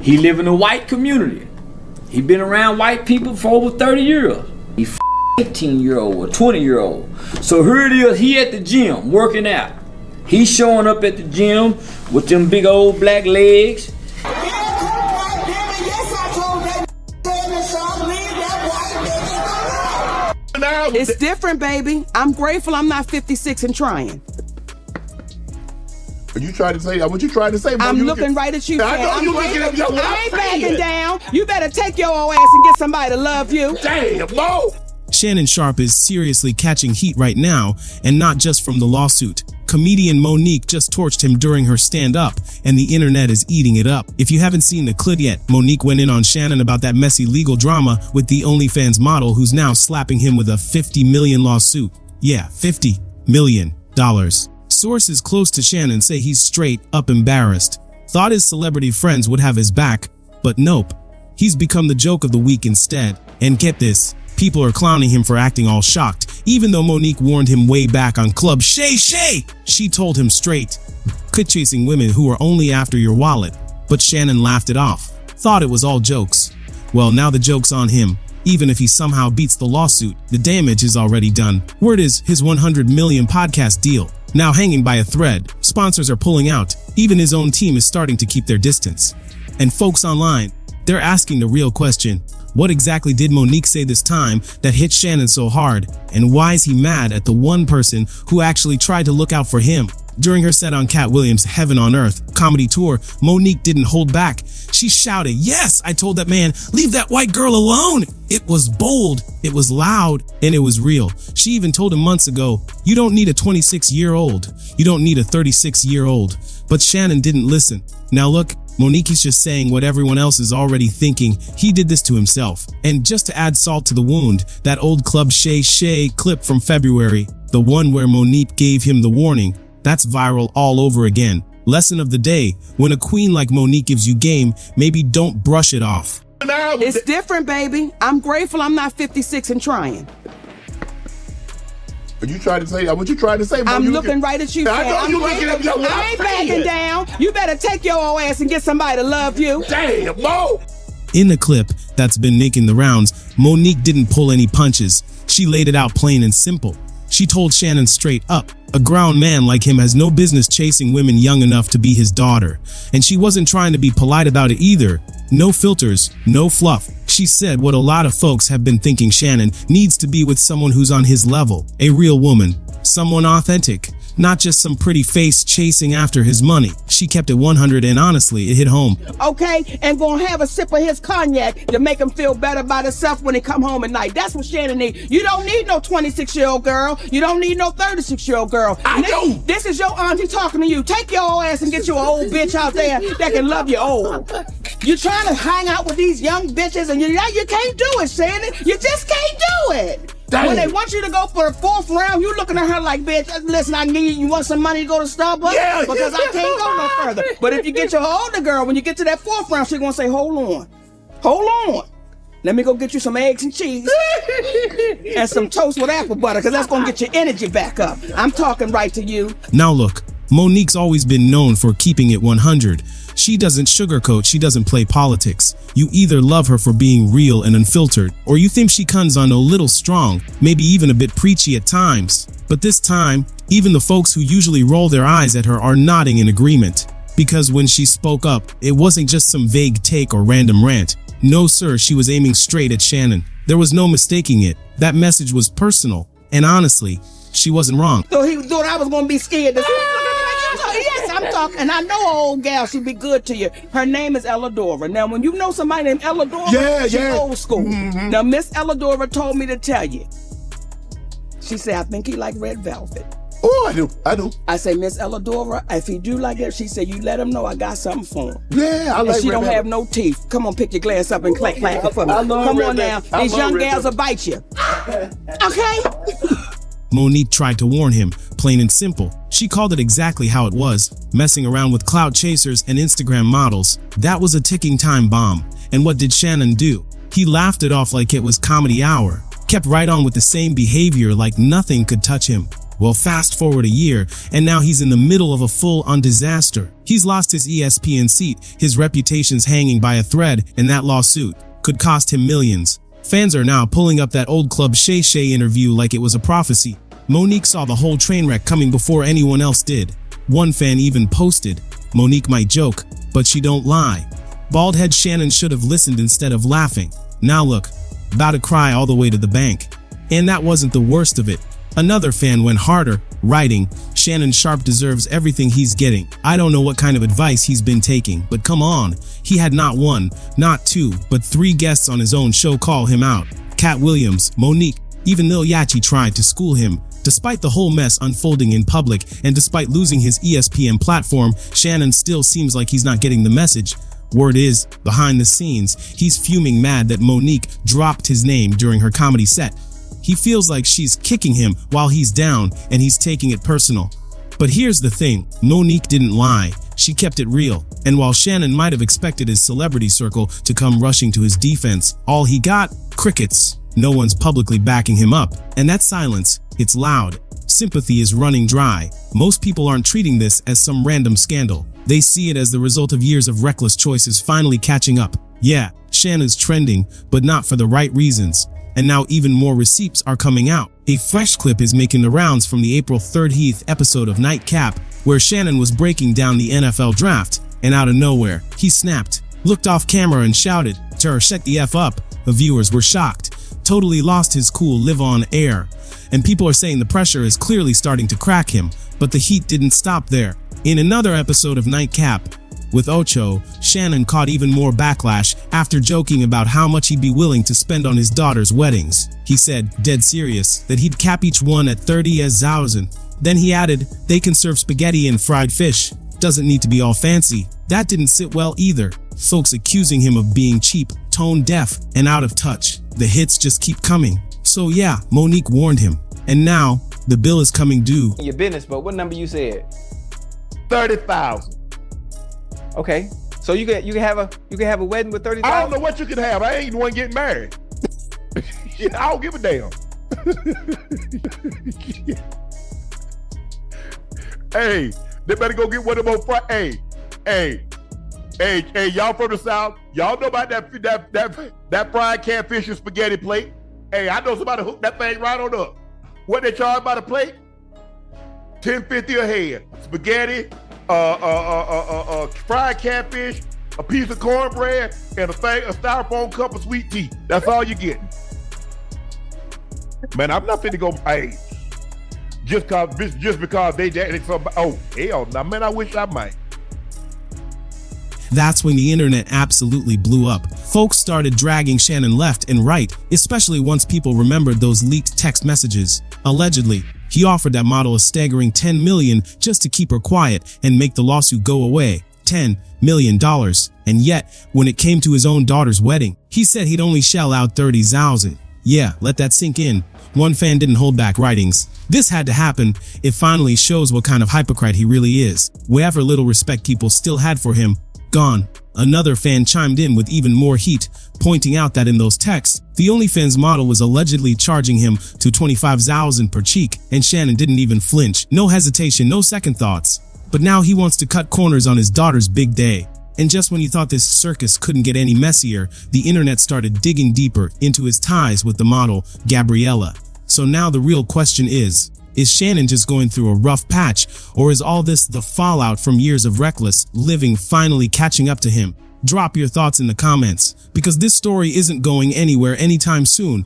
He live in a white community. He been around white people for over 30 years. He 18-year-old or 20-year-old. So here it is, he at the gym working out. He showing up at the gym with them big old black legs. It's different, baby. I'm grateful I'm not 56 and trying. You tried to say what you tried to say. Bro. I'm looking right at you. I know you looking at me. I ain't backing down. You better take your old ass and get somebody to love you. Damn, Mo. Shannon Sharpe is seriously catching heat right now, and not just from the lawsuit. Comedian Nique just torched him during her stand-up, and the internet is eating it up. If you haven't seen the clip yet, Nique went in on Shannon about that messy legal drama with the OnlyFans model who's now slapping him with a $50 million lawsuit. Yeah, $50 million. Sources close to Shannon say he's straight up embarrassed. Thought his celebrity friends would have his back, but nope. He's become the joke of the week instead. And get this, people are clowning him for acting all shocked, even though Nique warned him way back on Club Shay. She told him straight, quit chasing women who are only after your wallet. But Shannon laughed it off, thought it was all jokes. Well, now the joke's on him. Even if he somehow beats the lawsuit, the damage is already done. Word is his 100 million podcast deal now hanging by a thread. Sponsors are pulling out. Even his own team is starting to keep their distance. And folks online, they're asking the real question. What exactly did Nique say this time that hit Shannon so hard? And why is he mad at the one person who actually tried to look out for him? During her set on Cat Williams' Heaven on Earth comedy tour, Nique didn't hold back. She shouted, "Yes, I told that man, leave that white girl alone." It was bold, it was loud, and it was real. She even told him months ago, you don't need a 26-year-old. You don't need a 36-year-old. But Shannon didn't listen. Now look, Nique's just saying what everyone else is already thinking. He did this to himself. And just to add salt to the wound, that old Club Shay clip from February, the one where Nique gave him the warning, that's viral all over again. Lesson of the day, when a queen like Nique gives you game, maybe don't brush it off. It's different, baby. I'm grateful I'm not 56 and trying. You tried to say what you tried to say. Bro. I'm looking right at you. I know you looking at me. I ain't backing down. You better take your old ass and get somebody to love you. Damn, Mo. In the clip that's been making the rounds, Nique didn't pull any punches. She laid it out plain and simple. She told Shannon straight up, a grown man like him has no business chasing women young enough to be his daughter. And she wasn't trying to be polite about it either. No filters, no fluff. She said what a lot of folks have been thinking. Shannon needs to be with someone who's on his level, a real woman, someone authentic, not just some pretty face chasing after his money. She kept it 100 and honestly, it hit home. Okay, and gonna have a sip of his cognac to make him feel better about himself when he come home at night. That's what Shannon needs. You don't need no 26-year-old girl. You don't need no 36-year-old girl. I do. This is your auntie talking to you. Take your old ass and get you an old bitch out there that can love you old. You're trying to hang out with these young bitches and you can't do it, Shannon. You just can't do it. Damn. When they want you to go for the 4th round, you looking at her like, bitch, listen, I need you want some money to go to Starbucks? Yeah, because I can't go no further. But if you get your older girl, when you get to that 4th round, she's gonna say, hold on. Let me go get you some eggs and cheese and some toast with apple butter, because that's gonna get your energy back up. I'm talking right to you. Now look, Nique's always been known for keeping it 100. She doesn't sugarcoat, she doesn't play politics. You either love her for being real and unfiltered, or you think she comes on a little strong, maybe even a bit preachy at times. But this time, even the folks who usually roll their eyes at her are nodding in agreement. Because when she spoke up, it wasn't just some vague take or random rant. No sir, she was aiming straight at Shannon. There was no mistaking it. That message was personal. And honestly, she wasn't wrong. So he thought I was gonna be scared to yes, I'm talking, and I know an old gal, she'd be good to you. Her name is Elladora. Now, when you know somebody named Elladora, she's old school. Mm-hmm. Now, Miss Elladora told me to tell you. She said, I think he like red velvet. Oh, I do. I say, Miss Elladora, if he do like that, she said, you let him know I got something for him. Yeah, I like and she red don't velvet. have no teeth. Come on, pick your glass up and clack it for me. Come on now, these young gals will bite you. Okay? Nique tried to warn him, plain and simple. She called it exactly how it was, messing around with clout chasers and Instagram models. That was a ticking time bomb. And what did Shannon do? He laughed it off like it was comedy hour, kept right on with the same behavior like nothing could touch him. Well, fast forward a year, and now he's in the middle of a full-on disaster. He's lost his ESPN seat, his reputation's hanging by a thread, and that lawsuit could cost him millions. Fans are now pulling up that old Club Shay interview like it was a prophecy. Monique saw the whole train wreck coming before anyone else did. One fan even posted, "Monique might joke, but she don't lie." Baldhead Shannon should have listened instead of laughing. Now look, about to cry all the way to the bank. And that wasn't the worst of it. Another fan went harder, writing, "Shannon Sharpe deserves everything he's getting. I don't know what kind of advice he's been taking, but come on. He had not one, not two, but 3 guests on his own show call him out. Cat Williams, Monique, even Lil Yachty tried to school him." Despite the whole mess unfolding in public, and despite losing his ESPN platform, Shannon still seems like he's not getting the message. Word is, behind the scenes, he's fuming mad that Monique dropped his name during her comedy set. He feels like she's kicking him while he's down, and he's taking it personal. But here's the thing, Monique didn't lie. She kept it real. And while Shannon might have expected his celebrity circle to come rushing to his defense, all he got? Crickets. No one's publicly backing him up. And that silence, it's loud. Sympathy is running dry. Most people aren't treating this as some random scandal. They see it as the result of years of reckless choices finally catching up. Yeah, Shannon's trending, but not for the right reasons. And now even more receipts are coming out. A fresh clip is making the rounds from the April 30th episode of Nique, where Shannon was breaking down the NFL draft, and out of nowhere, he snapped, looked off camera and shouted, "Tur, shut the F up." The viewers were shocked. Totally lost his cool live on air. And people are saying the pressure is clearly starting to crack him, but the heat didn't stop there. In another episode of Nique with Ocho, Shannon caught even more backlash after joking about how much he'd be willing to spend on his daughter's weddings. He said, dead serious, that he'd cap each one at 30,000. Then he added, they can serve spaghetti and fried fish. Doesn't need to be all fancy. That didn't sit well either. Folks accusing him of being cheap, tone deaf, and out of touch. The hits just keep coming. So yeah, Monique warned him. And now, the bill is coming due. Your business, but what number you said? 30,000. Okay, so you can have a wedding with 30,000. I don't know what you can have. I ain't the one getting married. I don't give a damn. Hey, they better go get one of them on Friday. Hey, y'all from the South, y'all know about that fried catfish and spaghetti plate. Hey, I know somebody hooked that thing right on up. What they charge by the plate? $10.50 a head. Spaghetti, fried catfish, a piece of cornbread, and a styrofoam cup of sweet tea. That's all you're getting. Man, I'm not finna go. Hey, just because they somebody. Oh hell, no, man, I wish I might. That's when the internet absolutely blew up. Folks started dragging Shannon left and right, especially once people remembered those leaked text messages. Allegedly, he offered that model a staggering $10 million just to keep her quiet and make the lawsuit go away. $10 million. And yet, when it came to his own daughter's wedding, he said he'd only shell out 30,000. Yeah, let that sink in. One fan didn't hold back writings. This had to happen. It finally shows what kind of hypocrite he really is. Whatever little respect people still had for him, gone. Another fan chimed in with even more heat, pointing out that in those texts, the OnlyFans model was allegedly charging him to $25,000 per cheek, and Shannon didn't even flinch. No hesitation, no second thoughts. But now he wants to cut corners on his daughter's big day. And just when you thought this circus couldn't get any messier, the internet started digging deeper into his ties with the model, Gabriella. So now the real question is Shannon just going through a rough patch, or is all this the fallout from years of reckless living finally catching up to him? Drop your thoughts in the comments, because this story isn't going anywhere anytime soon.